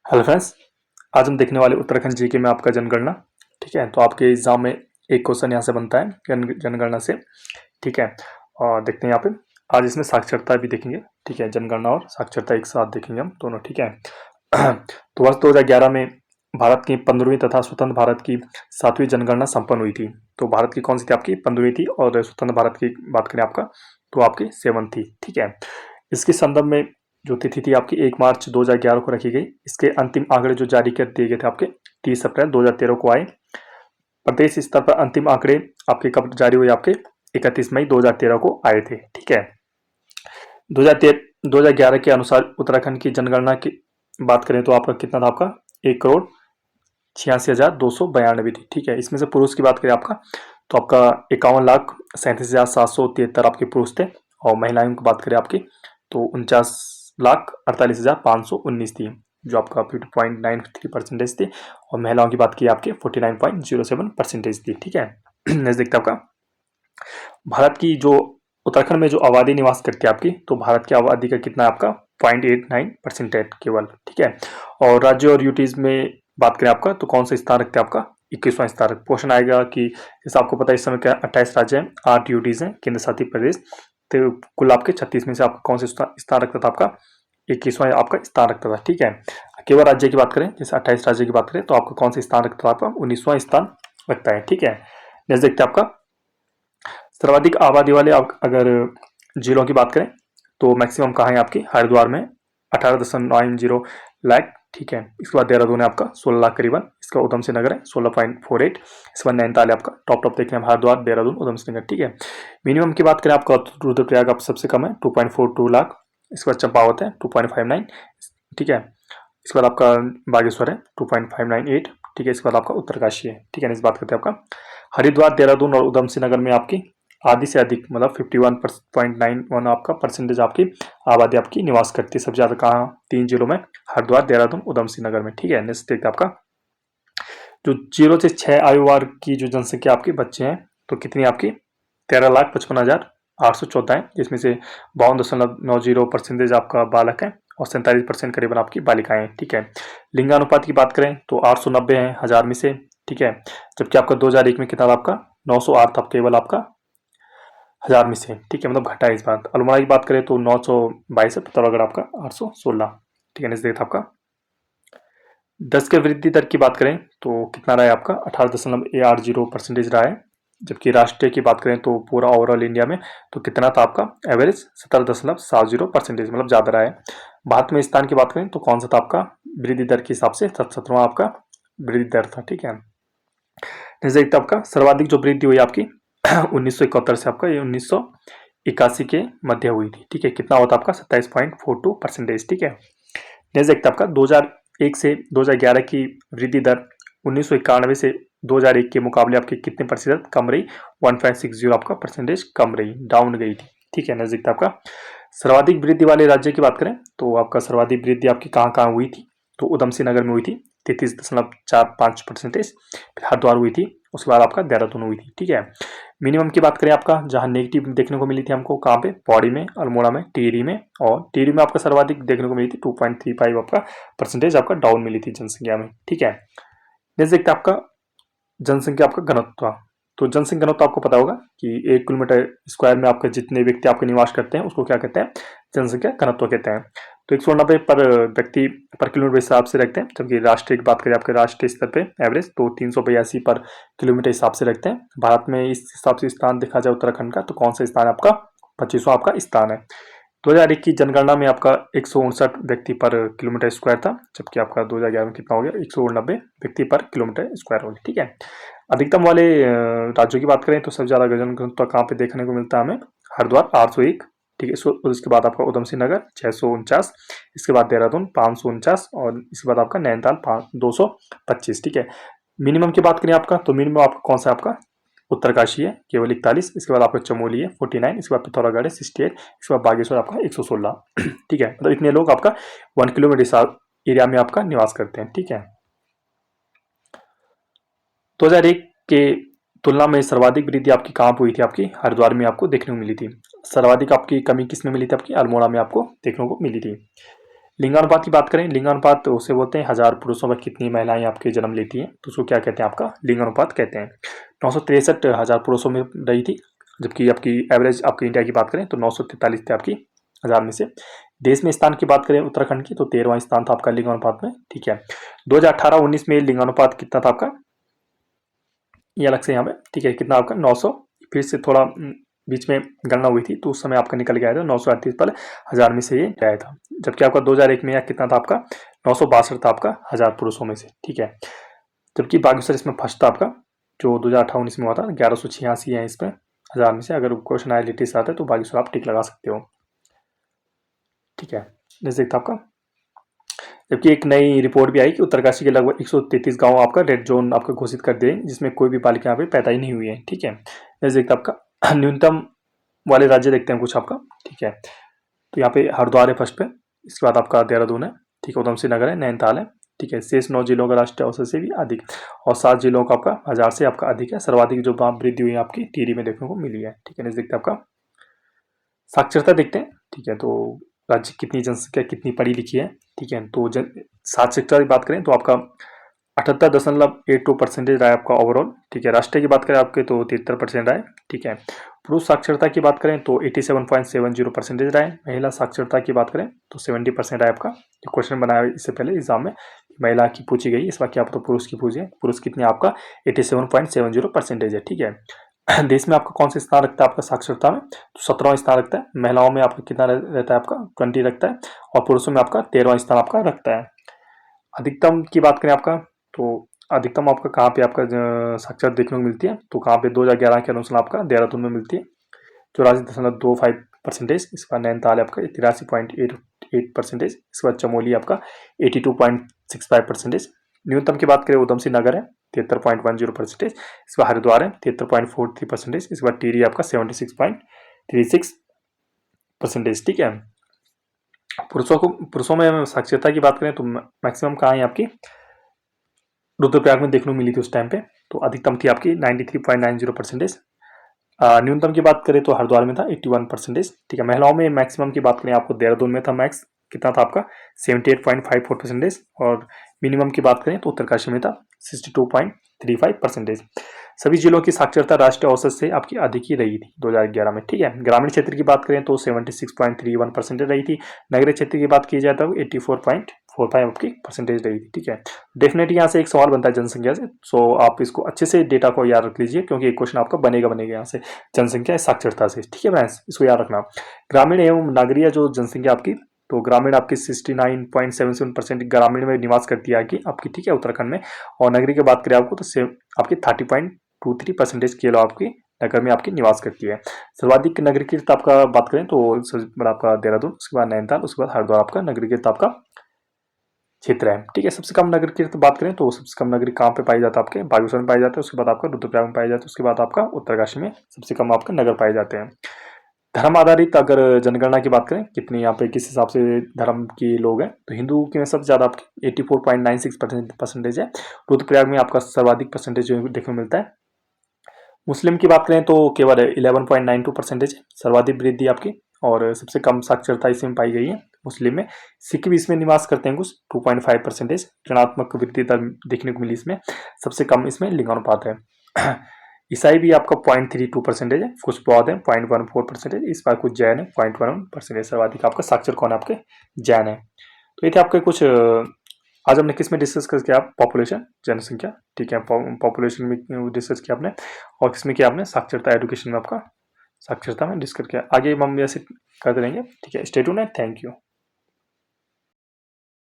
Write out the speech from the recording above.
Hello friends. आज हम देखने वाले उत्तराखंड जीके में आपका जनगणना। ठीक है, तो आपके एग्जाम में एक क्वेश्चन यहाँ से बनता है जनगणना से। ठीक है, और देखते हैं यहाँ पे। आज इसमें साक्षरता भी देखेंगे। ठीक है, जनगणना और साक्षरता एक साथ देखेंगे हम दोनों। ठीक है। तो वर्ष 2011 में भारत की 15वीं तथा स्वतंत्र भारत की 7वीं जनगणना संपन्न हुई थी। तो भारत की कौन सी थी? आपकी 15वीं थी। और स्वतंत्र भारत की बात करें आपका, तो आपकी 7 थी। ठीक है, इसके संदर्भ में जो तिथि थी आपकी 1 मार्च 2011 को रखी गई। इसके अंतिम आंकड़े जो जारी कर दिए गए थे आपके 30 अप्रैल 2013 को आए। प्रदेश स्तर पर अंतिम आंकड़े आपके कब जारी हुए? आपके 31 मई 2013 को आए थे। ठीक है, 2011 के अनुसार उत्तराखंड की जनगणना की बात करें तो आपका कितना था? आपका 1,86,292 थी। ठीक है, इसमें से पुरुष की बात करें आपका, तो आपका 51,37,773 आपके पुरुष थे। और महिलाओं की बात करें आपकी, तो 49,48,519 थी, जो आपका 50.93% थी। और महिलाओं की बात की आपके 49.07% थी। ठीक है। नेक्स्ट देखते हैं आपका, भारत की जो उत्तराखंड में जो आबादी निवास करती है आपकी, तो भारत की आबादी का कितना है? आपका 0.89% है केवल। ठीक है, और राज्य और यूटीज में बात करें आपका, तो कौन सा स्थान रखते हैं? आपका 21वां स्थान। क्वेश्चन आएगा कि जैसे आपको पता है इस समय क्या 28 राज्य हैं, 8 यूटीज हैं, केंद्र शासित प्रदेश। तो कुल आपके 36 में से आपका कौन सा स्थान रखता था? आपका 21वां आपका स्थान रखता था। ठीक है, केवल राज्य की बात करें, जैसे 28 राज्य की बात करें, तो आपका कौन सा स्थान रखता था? आपका 19वां स्थान रखता है। ठीक है, नेक्स्ट देखते हैं आपका, सर्वाधिक आबादी वाले अगर जिलों की बात करें, तो मैक्सिमम कहाँ है? आपकी हरिद्वार में 18.90 लाख। ठीक है, इसके बाद देहरादून है आपका 16 लाख करीबन। इसका उधम सिंह नगर है 16.48। इसके बाद नैनीताल है आपका टॉप देख रहे हैं, हरिद्वार, देहरादून, उधम सिंह नगर। ठीक है, मिनिमम की बात करें आपका, तो रुद्रप्रयाग आप सबसे कम है 2.42 लाख। इसके बाद चंपावत है 2.59। ठीक है, इसके बाद आपका बागेश्वर है 2.598। ठीक है, इसके बाद आपका उत्तरकाशी है। ठीक है, इस बात करते हैं आपका हरिद्वार, देहरादून और उधम सिंह नगर में आपकी आधी से अधिक मतलब 51.91 आपका परसेंटेज आपकी आबादी आपकी निवास करती है। सबसे ज्यादा कहाँ? 3 जिलों में, हरिद्वार, देहरादून, उधम सिंह नगर में। ठीक है, नेक्स्ट देखते हैं आपका, जो 0 से 6 आयु वर्ग की जो जनसंख्या आपके बच्चे हैं, तो कितनी आपकी 13,55,814 है, जिसमें से 52.90% आपका बालक है और 47% करीबन आपकी बालिकाएं हैं। ठीक है, लिंगानुपात की बात करें तो 890 है 1000 में से। ठीक है, जबकि आपका 2001 में कितना था? आपका 908 था केवल आपका 1000 में से। ठीक है, मतलब घटा है इस बार। अल्मोड़ा की बात करें तो 922 है, पिथौरागढ़ आपका 816। ठीक है, नेक्स्ट देखा आपका 10 के वृद्धि दर की बात करें तो कितना रहा है? आपका 18.80% रहा है। जबकि राष्ट्रीय की बात करें तो पूरा ओवरऑल इंडिया में तो कितना था? आपका एवरेज 17.70% मतलब ज्यादा रहा है। भारत में स्थान की बात करें तो कौन सा था? आपका वृद्धि दर के हिसाब से 77वां आपका वृद्धि दर था। ठीक है, जैसे देखते हैं आपका सर्वाधिक जो वृद्धि हुई आपकी 1971 से आपका ये 1981 के मध्य हुई थी। ठीक है, कितना होता आपका 27.42%। ठीक है, नेक्स्ट देखते हैं आपका 2001 से 2011 की वृद्धि दर 1991 से 2001 के मुकाबले आपकी कितने प्रतिशत कम रही? 1.60 आपका परसेंटेज कम रही, डाउन गई थी। ठीक है, नेक्स्ट देखते हैं आपका सर्वाधिक वृद्धि वाले राज्य की बात करें तो आपका सर्वाधिक वृद्धि आपकी कहाँ कहाँ हुई थी? तो उधम सिंह नगर में हुई थी 33.45%। हरिद्वार हुई थी, उसके बाद आपका देहरादून हुई थी। ठीक है, मिनिमम की बात करें आपका जहां नेगेटिव देखने को मिली थी हमको, कहाँ पे? पौड़ी में, अल्मोड़ा में, टिहरी में। और टिहरी में आपका सर्वाधिक देखने को मिली थी 2.35 आपका परसेंटेज आपका डाउन मिली थी जनसंख्या में। ठीक है, नेक्स्ट देखते हैं आपका जनसंख्या आपका घनत्व। तो जनसंख्या घनत्व आपको पता होगा कि 1 किलोमीटर स्क्वायर में आपके जितने व्यक्ति आपके निवास करते हैं उसको क्या कहते हैं? जनसंख्या घनत्व कहते हैं। तो 190 पर व्यक्ति पर किलोमीटर हिसाब से रखते हैं। जबकि राष्ट्रीय की बात करें आपके राष्ट्रीय स्तर पे एवरेज तो 382 पर किलोमीटर हिसाब से रखते हैं। भारत में इस हिसाब से स्थान देखा जाए उत्तराखंड का, तो कौन सा स्थान है? आपका 25वां आपका स्थान है। 2001 की जनगणना में आपका 159 व्यक्ति पर किलोमीटर स्क्वायर था, जबकि आपका 2011 में कितना हो गया? 190 व्यक्ति पर किलोमीटर स्क्वायर हो गया। ठीक है, अधिकतम वाले राज्यों की बात करें तो सबसे ज्यादा जनघनत्व कहाँ पे देखने को मिलता है हमें? हरिद्वार 801। ठीक है, उसके बाद आपका उधम सिंह नगर 649। इसके बाद देहरादून 549 और इसके बाद आपका नैनीताल 225। ठीक है, मिनिमम की बात करें आपका, तो मिनिमम आपका कौन सा? आपका उत्तरकाशी है केवल 41। इसके बाद आपका चमोली है 49। इसके बाद पिथौरागढ़ है 68। इसके बाद बागेश्वर आपका 116। ठीक है, मतलब इतने लोग आपका 1 किलोमीटर एरिया में आपका निवास करते हैं। ठीक है, 2001 के तुलना में सर्वाधिक वृद्धि आपकी कहाँ पे हुई थी? आपकी हरिद्वार में आपको देखने को मिली थी। सर्वाधिक आपकी कमी किस में मिली थी? आपकी अल्मोड़ा में आपको देखने को मिली थी। लिंगानुपात की बात करें, लिंगानुपात तो उसे बोलते हैं 1000 पुरुषों में कितनी महिलाएं आपके जन्म लेती हैं, तो उसको क्या कहते हैं, आपका लिंगानुपात कहते हैं। 963,000 पुरुषों में रही थी, जबकि आपकी एवरेज आपकी इंडिया की बात करें तो 943 थे आपकी 1000 में से। देश में स्थान की बात करें उत्तराखंड की, तो 13वां स्थान था आपका लिंगानुपात में, ठीक है। 2018-19 में लिंगानुपात कितना था आपका, ये अलग से यहाँ पे, ठीक है, कितना आपका 900, फिर से थोड़ा बीच में गणना हुई थी तो उस समय आपका निकल गया था 938 पर 1000 में से ये आया था। जबकि आपका 2001 में कितना था आपका 962 था आपका 1000 पुरुषों में से, ठीक है। जबकि बागेश्वर इसमें फर्स्ट था आपका, जो 2018-19 में हुआ था, 1186 है इसमें 1000 में से। अगर क्वेश्चन आया लेटेस्ट आता है तो बागेश्वर आप टिक लगा सकते हो, ठीक है। जैसे था आपका, जबकि एक नई रिपोर्ट भी आई कि उत्तरकाशी के लगभग 133 गांव आपका रेड जोन आपका घोषित कर दिए, जिसमें कोई भी बालिका यहाँ पे पैदा ही नहीं हुई है, ठीक है। जैसे देखते आपका न्यूनतम वाले राज्य देखते हैं कुछ आपका, ठीक है। तो यहाँ पे हरिद्वार है फर्स्ट पे, इसके बाद आपका देहरादून है, ठीक है, उधम सिंह नगर है, नैनीताल है, ठीक है। शेष 9 जिलों का राष्ट्रीय औसत से भी अधिक, और 7 जिलों का आपका 1000 से आपका अधिक है। सर्वाधिक जो वृद्धि हुई है आपकी टिहरी में देखने को मिली है, ठीक है। नेक्स्ट देखते हैं आपका साक्षरता देखते हैं, ठीक है। तो राज्य कितनी जनसंख्या कितनी पढ़ी लिखी है, ठीक है। तो साक्षरता की बात करें तो आपका 78.82% रहा है आपका ओवरऑल, ठीक है। राष्ट्रीय की बात करें आपके तो 73% रहा है, ठीक है। पुरुष साक्षरता की बात करें तो 87.70% रहा है। महिला साक्षरता की बात करें तो 70% रहा है आपका। जो क्वेश्चन बनाया इससे पहले एग्जाम में महिला की पूछी गई, इस बार क्या तो पुरुष की पूछी है। पुरुष कितनी आपका 87.70% है, ठीक है। देश में आपका कौन सा स्थान रखता है आपका साक्षरता में, तो 17वां स्थान रखता है। महिलाओं में आपका कितना रहता है आपका 20 रखता है, और पुरुषों में आपका 13वां स्थान आपका रखता है। अधिकतम की बात करें आपका तो अधिकतम आपका कहाँ पे आपका साक्षरता देखने को मिलती है, तो कहाँ पे 2011 के अनुसार आपका देहरादून में मिलती है 84.25%। इसके बाद नैनीताल आपका 83.88%। इसके बाद चमोली आपका 82.65%। न्यूनतम की बात करें उधम सिंह नगर है 73.10%। इसके बाद हरिद्वार है 73.43%। इसके बाद टिहरी आपका 76.36%, ठीक है। पुरुषों में साक्षरता की बात करें तो मैक्सिमम कहाँ है आपकी रुद्रप्रयाग में देखने को मिली थी उस टाइम पे, तो अधिकतम थी आपकी 93.90%। न्यूनतम की बात करें तो हरिद्वार में था 81%, ठीक है। महिलाओं में मैक्सिमम की बात करें आपको देहरादून में था, मैक्स कितना था आपका 78.54%। और मिनिमम की बात करें तो उत्तरकाशी में था 62.35%। सभी जिलों की साक्षरता राष्ट्रीय औसत से आपकी अधिक ही रही थी 2011 में, ठीक है। ग्रामीण क्षेत्र की बात करें तो 76.31% रही थी। नगरीय क्षेत्र की बात की जाए तो 84.45 आपकी परसेंटेज रही थी, ठीक है। डेफिनेटली यहाँ से एक सवाल बनता है जनसंख्या से, सो आप इसको अच्छे से डेटा को याद रख लीजिए, क्योंकि एक क्वेश्चन आपका बनेगा यहाँ से जनसंख्या साक्षरता से, ठीक है फ्रेंड्स, इसको याद रखना। ग्रामीण एवं नगरीय जो जनसंख्या आपकी, तो ग्रामीण आपकी 69.77% ग्रामीण में निवास करती है आपकी, ठीक है, उत्तराखंड में। और नगरी की बात करें आपको तो आपकी 30.23% के लो आपकी नगर में आपकी निवास करती है। सर्वाधिक नगरीकृत आपका बात करें तो आपका देहरादून, उसके बाद नैनीताल, उसके बाद हरिद्वार आपका नगरीकृत आपका क्षेत्र है, ठीक है। सबसे कम नगर की बात करें तो सबसे कम नगरी कहाँ पे पाई जाता है आपके बागेश्वर में पाई जाते हैं, उसके बाद आपका रुद्रप्रयाग में पाई जाते हैं, उसके बाद आपका उत्तरकाशी में सबसे कम आपका नगर पाए जाते हैं। धर्म आधारित अगर जनगणना की बात करें कितनी यहाँ पे किस हिसाब से धर्म के लोग हैं, तो हिंदू के में सबसे ज्यादा आपकी 84.96% है। रुद्रप्रयाग में आपका सर्वाधिक परसेंटेज देखने को मिलता है। मुस्लिम की बात करें तो केवल 11.92% है सर्वाधिक वृद्धि आपकी, और सबसे कम साक्षरता इसमें पाई गई है मुस्लिम में। सिख भी इसमें निवास करते हैं कुछ 2.5%। ऋणात्मक वृद्धि दर देखने को मिली इसमें, सबसे कम इसमें लिंगानुपात है। ईसाई भी आपका 0.32% है, कुछ बौद्ध है 0.14%। इस बार कुछ जैन है 0.11%। सर्वाधिक आपका साक्षर कौन है आपके जैन है। तो ये थे आपके कुछ आज हमने किस में डिस्कस कर किया पॉपुलेशन जनसंख्या, ठीक है, पॉपुलेशन में डिस्कस किया आपने, और किसमें किया आपने साक्षरता एजुकेशन में आपका साक्षरता में डिस्कस किया। आगे हम ऐसे करते रहेंगे, ठीक है। स्टे ट्यून्ड है, थैंक यू।